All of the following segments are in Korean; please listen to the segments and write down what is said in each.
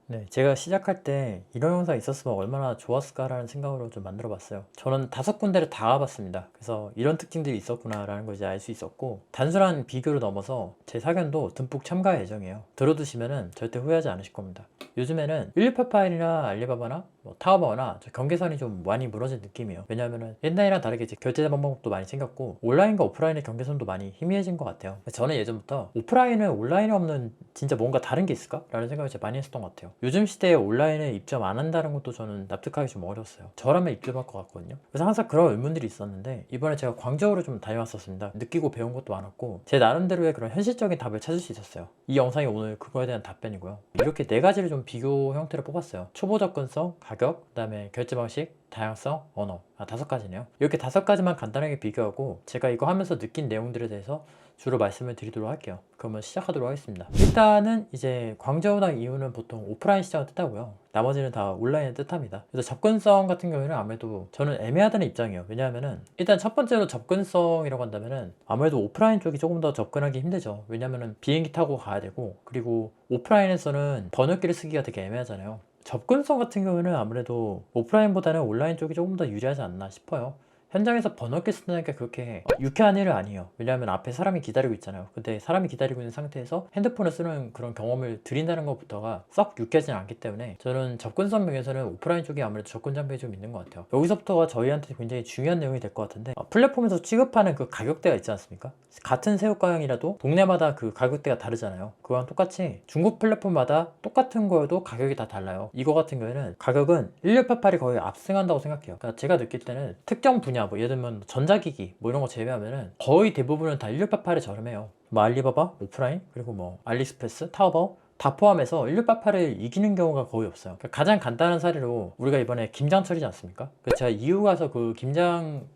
네, 제가 시작할 때 이런 영상이 있었으면 얼마나 좋았을까라는 생각으로 좀 만들어 봤어요. 저는 5군데를 다 가봤습니다. 그래서 이런 특징들이 있었구나라는 걸 이제 알 수 있었고, 단순한 비교를 넘어서 제 사견도 듬뿍 참가할 예정이에요. 들어두시면은 절대 후회하지 않으실 겁니다. 요즘에는 118파일이나 알리바바나 타오바오나 경계선이 좀 많이 무너진 느낌이에요. 왜냐하면 옛날이랑 다르게 이제 결제 방법도 많이 생겼고, 온라인과 오프라인의 경계선도 많이 희미해진 것 같아요. 저는 예전부터 오프라인은 온라인에 없는 진짜 뭔가 다른 게 있을까? 라는 생각을 제가 많이 했었던 것 같아요. 요즘 시대에 온라인에 입점 안 한다는 것도 저는 납득하기 좀 어려웠어요. 저라면 입점할 것 같거든요. 그래서 항상 그런 의문들이 있었는데, 이번에 제가 광저우를 좀 다녀왔었습니다. 느끼고 배운 것도 많았고, 제 나름대로의 그런 현실적인 답을 찾을 수 있었어요. 이 영상이 오늘 그거에 대한 답변이고요. 이렇게 4가지를 좀 비교 형태로 뽑았어요. 초보 접근성, 가격, 그 다음에 결제 방식, 다양성, 언어. 5가지네요. 이렇게 5가지만 간단하게 비교하고, 제가 이거 하면서 느낀 내용들에 대해서 주로 말씀을 드리도록 할게요. 그러면 시작하도록 하겠습니다. 일단은 이제 광저우나 이유는 보통 오프라인 시장을 뜻하고요. 나머지는 다 온라인을 뜻합니다. 그래서 접근성 같은 경우에는 아무래도 저는 애매하다는 입장이에요. 왜냐하면은 일단 첫 번째로 접근성이라고 한다면은 아무래도 오프라인 쪽이 조금 더 접근하기 힘들죠. 왜냐면은 비행기 타고 가야 되고, 그리고 오프라인에서는 번역기를 쓰기가 되게 애매하잖아요. 접근성 같은 경우에는 아무래도 오프라인보다는 온라인 쪽이 조금 더 유리하지 않나 싶어요. 현장에서 번역기 쓴다는 게 그렇게 유쾌한 일은 아니에요. 왜냐하면 앞에 사람이 기다리고 있잖아요. 근데 사람이 기다리고 있는 상태에서 핸드폰을 쓰는 그런 경험을 드린다는 것부터가 썩 유쾌하진 않기 때문에, 저는 접근성 면에서는 오프라인 쪽이 아무래도 접근 장벽이 좀 있는 것 같아요. 여기서부터가 저희한테 굉장히 중요한 내용이 될 것 같은데, 플랫폼에서 취급하는 그 가격대가 있지 않습니까? 같은 새우가형이라도 동네마다 그 가격대가 다르잖아요. 그거랑 똑같이 중국 플랫폼마다 똑같은 거여도 가격이 다 달라요. 이거 같은 경우에는 가격은 1688이 거의 압승한다고 생각해요. 그러니까 제가 느낄 때는 특정 분야, 예를 들면 전자기기 이런 거 제외하면은 거의 대부분은 다 1688에 저렴해요. 알리바바, 오프라인, 그리고 알리익스프레스, 타오바오 다 포함해서 1688을 이기는 경우가 거의 없어요. 그러니까 가장 간단한 사례로 우리가 이번에 김장철이지 않습니까? 제가 이유 가서 그 김장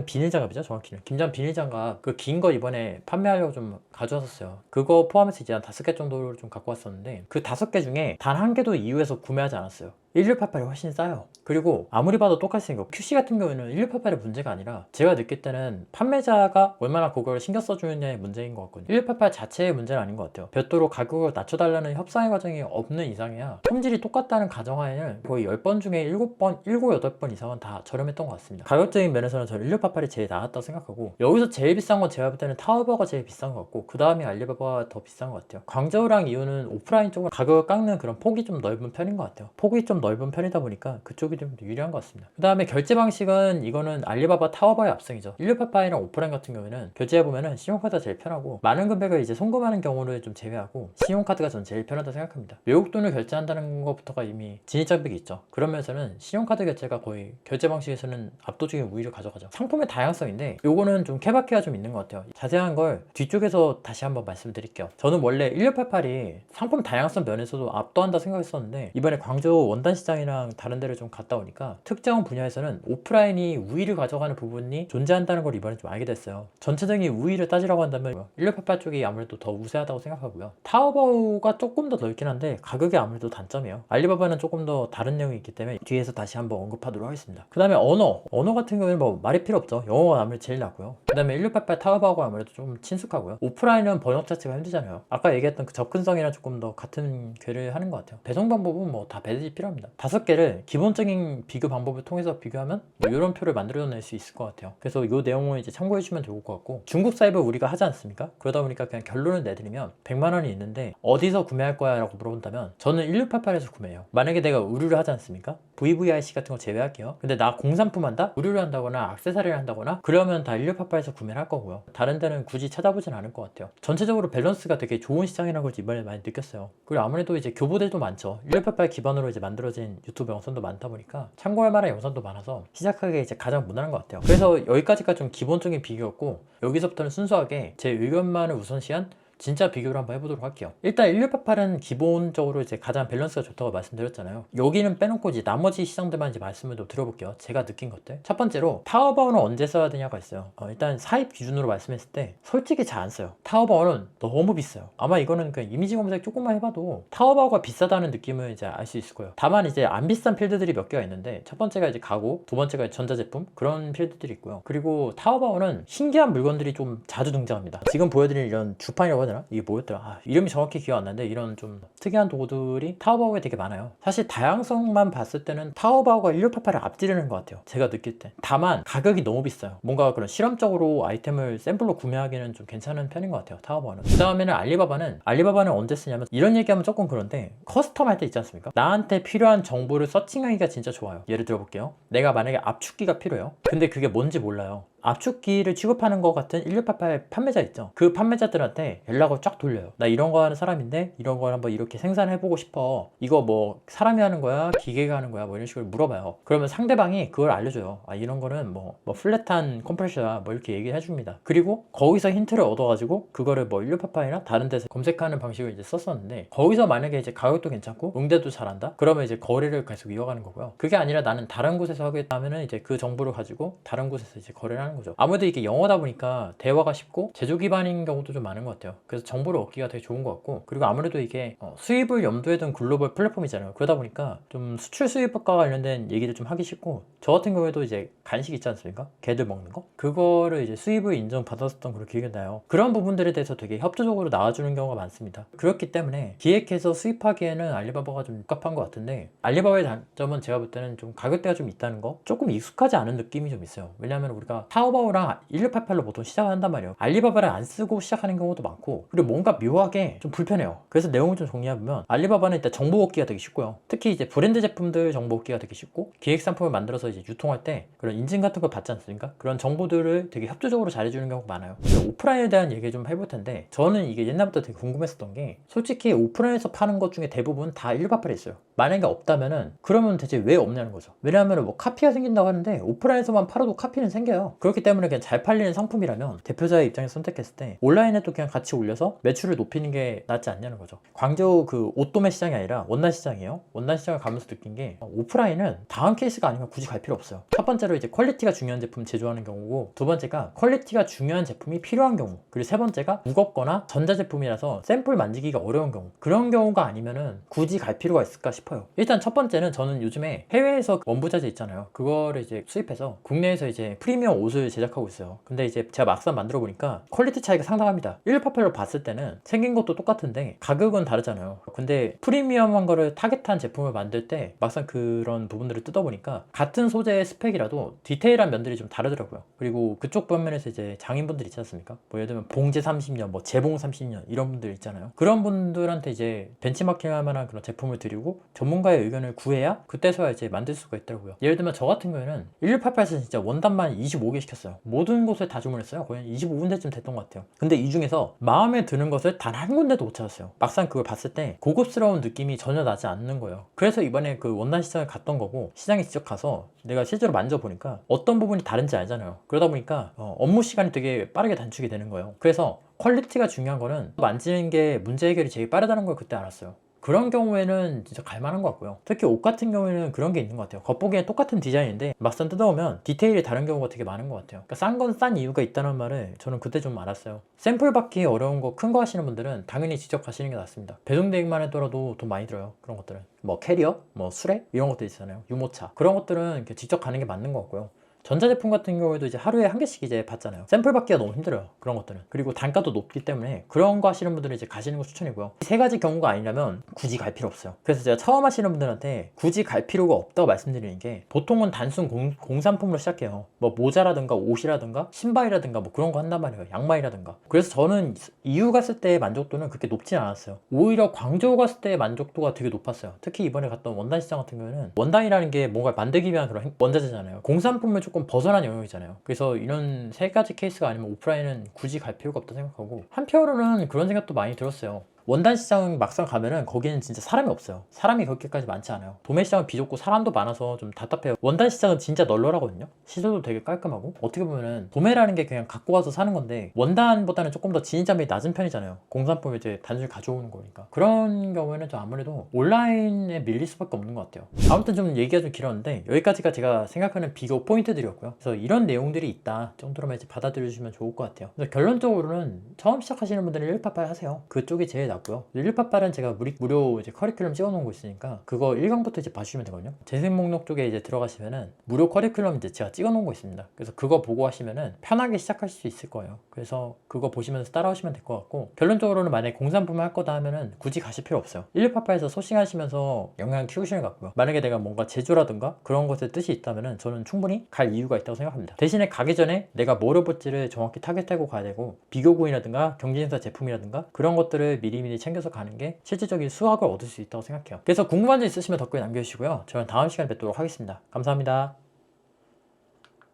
비닐장갑이죠, 정확히는. 김장 비닐장갑 그 긴 거 이번에 판매하려고 좀 가져왔었어요. 그거 포함해서 이제 한 5개 정도를 좀 갖고 왔었는데, 그 5개 중에 단 한 개도 이유에서 구매하지 않았어요. 1688이 훨씬 싸요. 그리고 아무리 봐도 똑같이 생겨. QC 같은 경우에는 1688의 문제가 아니라, 제가 느낄 때는 판매자가 얼마나 그걸 신경 써주느냐의 문제인 것 같거든요. 1688 자체의 문제는 아닌 것 같아요. 별도로 가격을 낮춰달라는 협상의 과정이 없는 이상이야 품질이 똑같다는 가정하에는 거의 10번 중에 7번, 7, 8번 이상은 다 저렴했던 것 같습니다. 가격적인 면에서는 저는 1688이 제일 나았다고 생각하고, 여기서 제일 비싼 건 제가 볼 때는 타오바오가 제일 비싼 것 같고, 그 다음에 알리바바가 더 비싼 것 같아요. 광저우랑 이유는 오프라인 쪽은 가격을 깎는 그런 폭이 좀 넓은 편인 것 같아요. 폭이 좀 넓은 편이다 보니까 그쪽이 좀 유리한 것 같습니다. 그 다음에 결제 방식은 이거는 알리바바, 타오바오의 압승이죠. 1688이랑 오프라인 같은 경우에는 결제해보면은 신용카드가 제일 편하고, 많은 금액을 이제 송금하는 경우를 좀 제외하고 신용카드가 전 제일 편하다고 생각합니다. 외국 돈을 결제한다는 것부터가 이미 진입장벽이 있죠. 그러면서는 신용카드 결제가 거의 결제 방식에서는 압도적인 우위를 가져가죠. 상품의 다양성인데 요거는 좀 케바케가 좀 있는 것 같아요. 자세한 걸 뒤쪽에서 다시 한번 말씀드릴게요. 저는 원래 1688이 상품 다양성 면에서도 압도한다 생각했었는데, 이번에 광주 원단 시장이랑 다른 데를 좀 갔다 오니까 특정 분야에서는 오프라인이 우위를 가져가는 부분이 존재한다는 걸 이번에 좀 알게 됐어요. 전체적인 우위를 따지라고 한다면 1688 쪽이 아무래도 더 우세하다고 생각하고요. 타오바오가 조금 더 넓긴 한데 가격이 아무래도 단점이에요. 알리바바는 조금 더 다른 내용이 있기 때문에 뒤에서 다시 한번 언급하도록 하겠습니다. 그 다음에 언어 같은 경우에는 말이 필요 없죠. 영어가 아무래도 제일 낫고요. 그 다음에 1688 타오바오가 아무래도 좀 친숙하고요. 오프라인은 번역 자체가 힘들잖아요. 아까 얘기했던 그 접근성이랑 조금 더 같은 궤를 하는 것 같아요. 배송 방법은 다 배들이 필요합니다. 5개를 기본적인 비교 방법을 통해서 비교하면 이런 표를 만들어낼 수 있을 것 같아요. 그래서 이 내용을 이제 참고해주면 좋을 것 같고, 중국 사입을 우리가 하지 않습니까? 그러다 보니까 그냥 결론을 내드리면 100만 원이 있는데 어디서 구매할 거야? 라고 물어본다면 저는 1688에서 구매해요. 만약에 내가 의류를 하지 않습니까? VVIC 같은 거 제외할게요. 근데 나 공산품 한다? 의류를 한다거나 액세서리를 한다거나 그러면 다 1688에서 구매를 할 거고요. 다른 데는 굳이 찾아보진 않을 것 같아요. 전체적으로 밸런스가 되게 좋은 시장이라는 걸 이번에 많이 느꼈어요. 그리고 아무래도 이제 교보들도 많죠. 1688 기반으로 이제 만들어진 유튜브 영상도 많다 보니까 참고할 만한 영상도 많아서 시작하기에 이제 가장 무난한 것 같아요. 그래서 여기까지가 좀 기본적인 비교였고, 여기서부터는 순수하게 제 의견만을 우선시한 진짜 비교를 한번 해보도록 할게요. 일단 1688은 기본적으로 이제 가장 밸런스가 좋다고 말씀드렸잖아요. 여기는 빼놓고 이제 나머지 시장들만 이제 말씀을 좀 드려볼게요. 제가 느낀 것들. 첫 번째로 타오바오는 언제 써야 되냐가 있어요. 일단 사입 기준으로 말씀했을 때 솔직히 잘 안 써요. 타오바오는 너무 비싸요. 아마 이거는 그냥 이미지 검색 조금만 해봐도 타오바오가 비싸다는 느낌을 이제 알 수 있을 거예요. 다만 이제 안 비싼 필드들이 몇 개가 있는데, 첫 번째가 이제 가구, 두 번째가 전자제품, 그런 필드들이 있고요. 그리고 타오바오는 신기한 물건들이 좀 자주 등장합니다. 지금 보여드린 이런 주판이라고 해야 되나? 이게 뭐였더라? 이름이 정확히 기억 안 나는데 이런 좀 특이한 도구들이 타오바오에 되게 많아요. 사실 다양성만 봤을 때는 타오바오가 1688을 앞지르는 것 같아요, 제가 느낄 때. 다만 가격이 너무 비싸요. 뭔가 그런 실험적으로 아이템을 샘플로 구매하기는 좀 괜찮은 편인 것 같아요, 타오바오는. 그 다음에는 알리바바는 언제 쓰냐면, 이런 얘기하면 조금 그런데 커스텀 할 때 있지 않습니까? 나한테 필요한 정보를 서칭하기가 진짜 좋아요. 예를 들어 볼게요. 내가 만약에 압축기가 필요해요. 근데 그게 뭔지 몰라요. 압축기를 취급하는 것 같은 1688 판매자 있죠. 그 판매자들한테 연락을 쫙 돌려요. 나 이런 거 하는 사람인데 이런 걸 한번 이렇게 생산해보고 싶어. 이거 뭐 사람이 하는 거야? 기계가 하는 거야? 뭐 이런 식으로 물어봐요. 그러면 상대방이 그걸 알려줘요. 이런 거는 뭐 플랫한 컴프레셔야, 뭐 이렇게 얘기를 해줍니다. 그리고 거기서 힌트를 얻어가지고 그거를 뭐 1688이나 다른 데서 검색하는 방식을 이제 썼었는데, 거기서 만약에 이제 가격도 괜찮고 응대도 잘한다? 그러면 이제 거래를 계속 이어가는 거고요. 그게 아니라 나는 다른 곳에서 하겠다면은 이제 그 정보를 가지고 다른 곳에서 이제 거래를 하는 거죠. 아무래도 이게 영어다 보니까 대화가 쉽고 제조 기반인 경우도 좀 많은 것 같아요. 그래서 정보를 얻기가 되게 좋은 것 같고, 그리고 아무래도 이게 수입을 염두에 둔 글로벌 플랫폼이잖아요. 그러다 보니까 좀 수출 수입과 관련된 얘기를 좀 하기 쉽고, 저 같은 경우에도 이제 간식 있지 않습니까? 개들 먹는 거? 그거를 이제 수입을 인정받았었던 그런 기억이 나요. 그런 부분들에 대해서 되게 협조적으로 나와주는 경우가 많습니다. 그렇기 때문에 기획해서 수입하기에는 알리바바가 좀 적합한 것 같은데, 알리바바의 단점은 제가 볼 때는 좀 가격대가 좀 있다는 거, 조금 익숙하지 않은 느낌이 좀 있어요. 왜냐하면 우리가 타오바오랑 1688로 보통 시작을 한단 말이에요. 알리바바를 안 쓰고 시작하는 경우도 많고, 그리고 뭔가 묘하게 좀 불편해요. 그래서 내용을 좀 정리해보면, 알리바바는 일단 정보 얻기가 되게 쉽고요. 특히 이제 브랜드 제품들 정보 얻기가 되게 쉽고, 기획 상품을 만들어서 이제 유통할 때 그런 인증 같은 걸 받지 않습니까? 그런 정보들을 되게 협조적으로 잘해주는 경우가 많아요. 오프라인에 대한 얘기 좀 해볼 텐데, 저는 이게 옛날부터 되게 궁금했었던 게, 솔직히 오프라인에서 파는 것 중에 대부분 다 1688에 있어요. 만약에 없다면은 그러면 대체 왜 없냐는 거죠. 왜냐하면 뭐 카피가 생긴다고 하는데 오프라인에서만 팔아도 카피는 생겨요. 그렇기 때문에 그냥 잘 팔리는 상품이라면 대표자의 입장에서 선택했을 때 온라인에도 그냥 같이 올려서 매출을 높이는 게 낫지 않냐는 거죠. 광저우 그 옷도매 시장이 아니라 원단 시장이에요. 원단 시장을 가면서 느낀 게, 오프라인은 다음 케이스가 아니면 굳이 갈 필요 없어요. 첫 번째로 이제 퀄리티가 중요한 제품 제조하는 경우고, 두 번째가 퀄리티가 중요한 제품이 필요한 경우, 그리고 세 번째가 무겁거나 전자제품이라서 샘플 만지기가 어려운 경우, 그런 경우가 아니면은 굳이 갈 필요가 있을까 싶어요. 일단 첫 번째는, 저는 요즘에 해외에서 원부자재 있잖아요. 그거를 이제 수입해서 국내에서 이제 프리미엄 옷을 제작하고 있어요. 근데 이제 제가 막상 만들어 보니까 퀄리티 차이가 상당합니다. 1688로 봤을 때는 생긴 것도 똑같은데 가격은 다르잖아요. 근데 프리미엄한 거를 타겟한 제품을 만들 때 막상 그런 부분들을 뜯어보니까 같은 소재의 스펙이라도 디테일한 면들이 좀 다르더라고요. 그리고 그쪽 방면에서 이제 장인분들 있지 않습니까? 뭐 예를 들면 봉제 30년, 뭐 재봉 30년 이런 분들 있잖아요. 그런 분들한테 이제 벤치마킹 할 만한 그런 제품을 드리고 전문가의 의견을 구해야 그때서야 이제 만들 수가 있더라고요. 예를 들면 저 같은 경우에는 1688에서 진짜 원단만 25개 시켰어요. 모든 곳에 다 주문했어요. 거의 25군데쯤 됐던 것 같아요. 근데 이 중에서 마음에 드는 것을 단 한 군데도 못 찾았어요. 막상 그걸 봤을 때 고급스러운 느낌이 전혀 나지 않는 거예요. 그래서 이번에 그 원단 시장을 갔던 거고, 시장에 직접 가서 내가 실제로 만져보니까 어떤 부분이 다른지 알잖아요. 그러다 보니까 업무 시간이 되게 빠르게 단축이 되는 거예요. 그래서 퀄리티가 중요한 거는 만지는 게 문제 해결이 제일 빠르다는 걸 그때 알았어요. 그런 경우에는 진짜 갈만한 것 같고요. 특히 옷 같은 경우에는 그런 게 있는 것 같아요. 겉보기엔 똑같은 디자인인데 막상 뜯어오면 디테일이 다른 경우가 되게 많은 것 같아요. 그러니까 싼 건 싼 이유가 있다는 말을 저는 그때 좀 알았어요. 샘플 받기 어려운 거, 큰 거 하시는 분들은 당연히 직접 가시는 게 낫습니다. 배송 대행만 하더라도 돈 많이 들어요. 그런 것들은 뭐 캐리어, 뭐 수레 이런 것들 있잖아요. 유모차, 그런 것들은 이렇게 직접 가는 게 맞는 것 같고요. 전자제품 같은 경우에도 이제 하루에 한 개씩 이제 받잖아요. 샘플 받기가 너무 힘들어요. 그런 것들은. 그리고 단가도 높기 때문에 그런 거 하시는 분들은 이제 가시는 거 추천이고요. 이 세 가지 경우가 아니라면 굳이 갈 필요 없어요. 그래서 제가 처음 하시는 분들한테 굳이 갈 필요가 없다고 말씀드리는 게, 보통은 단순 공산품으로 시작해요. 뭐 모자라든가 옷이라든가 신발이라든가 뭐 그런 거 한단 말이에요. 양말이라든가. 그래서 저는 EU 갔을 때의 만족도는 그렇게 높진 않았어요. 오히려 광저우 갔을 때의 만족도가 되게 높았어요. 특히 이번에 갔던 원단 시장 같은 경우에는, 원단이라는 게 뭔가 만들기 위한 그런 원자재잖아요. 공산품을 조금 벗어난 영역이잖아요. 그래서 이런 세 가지 케이스가 아니면 오프라인은 굳이 갈 필요가 없다 생각하고, 한편으로는 그런 생각도 많이 들었어요. 원단 시장 막상 가면은 거기는 진짜 사람이 없어요. 사람이 그렇게까지 많지 않아요. 도매 시장은 비좁고 사람도 많아서 좀 답답해요. 원단 시장은 진짜 널널하거든요. 시설도 되게 깔끔하고, 어떻게 보면은 도매라는 게 그냥 갖고 와서 사는 건데 원단보다는 조금 더 진입장벽이 낮은 편이잖아요. 공산품을 이제 단순히 가져오는 거니까. 그런 경우에는 좀 아무래도 온라인에 밀릴 수밖에 없는 것 같아요. 아무튼 좀 얘기가 좀 길었는데 여기까지가 제가 생각하는 비교 포인트들이었고요. 그래서 이런 내용들이 있다 정도로만 이제 받아들여 주시면 좋을 것 같아요. 그래서 결론적으로는 처음 시작하시는 분들은 1688 하세요. 그쪽이 제일 났고요. 188은 제가 무료 이제 커리큘럼 찍어놓은 거 있으니까 그거 1강부터 이제 봐주시면 되거든요. 재생 목록 쪽에 이제 들어가시면은 무료 커리큘럼 이제 제가 찍어놓은 거 있습니다. 그래서 그거 보고 하시면은 편하게 시작하실 수 있을 거예요. 그래서 그거 보시면서 따라오시면 될 것 같고, 결론적으로는 만약에 공산품을 할 거다 하면은 굳이 가실 필요 없어요. 118에서 소싱하시면서 영향을 키우시는 것 같고요. 만약에 내가 뭔가 제조라든가 그런 것에 뜻이 있다면은 저는 충분히 갈 이유가 있다고 생각합니다. 대신에 가기 전에 내가 뭘 해볼지를 정확히 타겟하고 가야 되고, 비교군이라든가 경쟁사 제품이라든가 그런 것들을 미리미리 챙겨서 가는 게 실질적인 수확을 얻을 수 있다고 생각해요. 그래서 궁금한 점 있으시면 댓글에 남겨주시고요. 저는 다음 시간에 뵙도록 하겠습니다. 감사합니다.